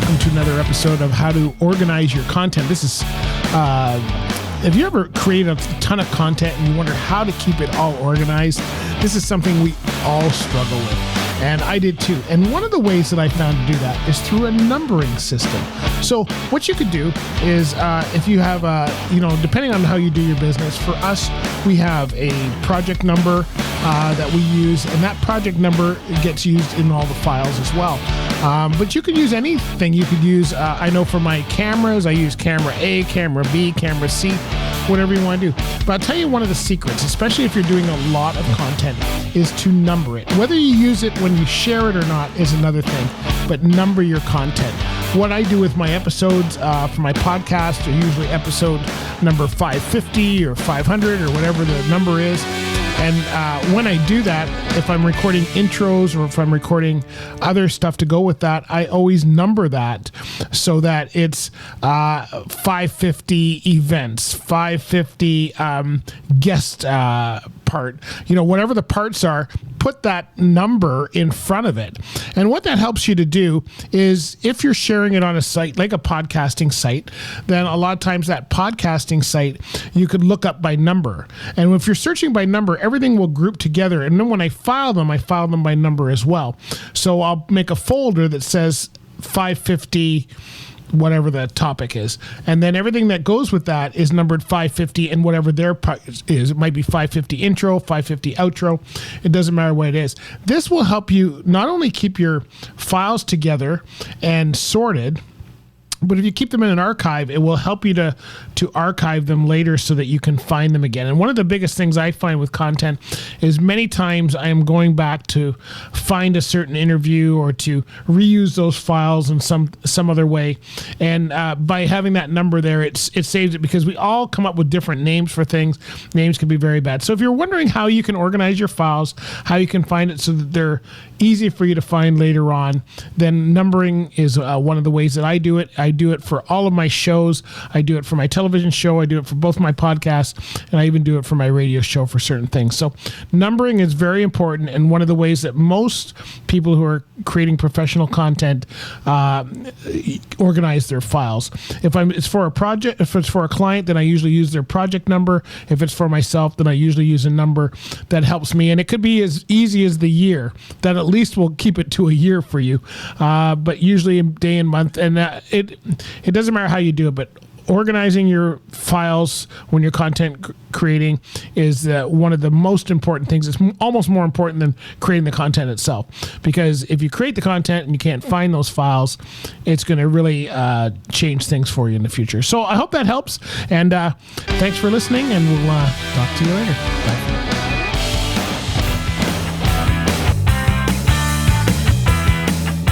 welcome to another episode of How to Organize Your Content. This is, have you ever created a ton of content and you wonder how to keep it all organized? This is something we all struggle with, and I did too. And one of the ways that I found to do that is through a numbering system. So what you could do is, if you have, depending on how you do your business, for us, we have a project number that we use, and that project number gets used in all the files as well. But you could use anything. You could use, I know for my cameras, I use camera A, camera B, camera C, whatever you want to do. But I'll tell you one of the secrets, especially if you're doing a lot of content, is to number it. Whether you use it when you share it or not is another thing, but number your content. What I do with my episodes for my podcast are usually episode number 550 or 500 or whatever the number is. And when I do that, if I'm recording intros or if I'm recording other stuff to go with that, I always number that so that it's 550 events, 550 guest part, whatever the parts are, put that number in front of it. And what that helps you to do is if you're sharing it on a site like a podcasting site, then a lot of times that podcasting site you could look up by number. And if you're searching by number, everything will group together. And then when I file them by number as well. So I'll make a folder that says 550 whatever the topic is. And then everything that goes with that is numbered 550 and whatever their part is. It might be 550 intro, 550 outro. It doesn't matter what it is. This will help you not only keep your files together and sorted, but if you keep them in an archive, it will help you to archive them later so that you can find them again. And one of the biggest things I find with content is many times I am going back to find a certain interview or to reuse those files in some other way. And by having that number there, it saves it, because we all come up with different names for things. Names can be very bad. So if you're wondering how you can organize your files, how you can find it so that they're easy for you to find later on, then numbering is one of the ways that I do it. I do it for all of my shows. I do it for my television show. I do it for both my podcasts, and I even do it for my radio show for certain things. So numbering is very important, and one of the ways that most people who are creating professional content organize their files. If it's for a project, if it's for a client, then I usually use their project number. If it's for myself, then I usually use a number that helps me, and it could be as easy as the year. That at least will keep it to a year for you, but usually in day and month, and it doesn't matter how you do it, but organizing your files when you're content creating is one of the most important things. It's almost more important than creating the content itself, because if you create the content and you can't find those files, it's going to really change things for you in the future. So I hope that helps, and thanks for listening, and we'll talk to you later. Bye.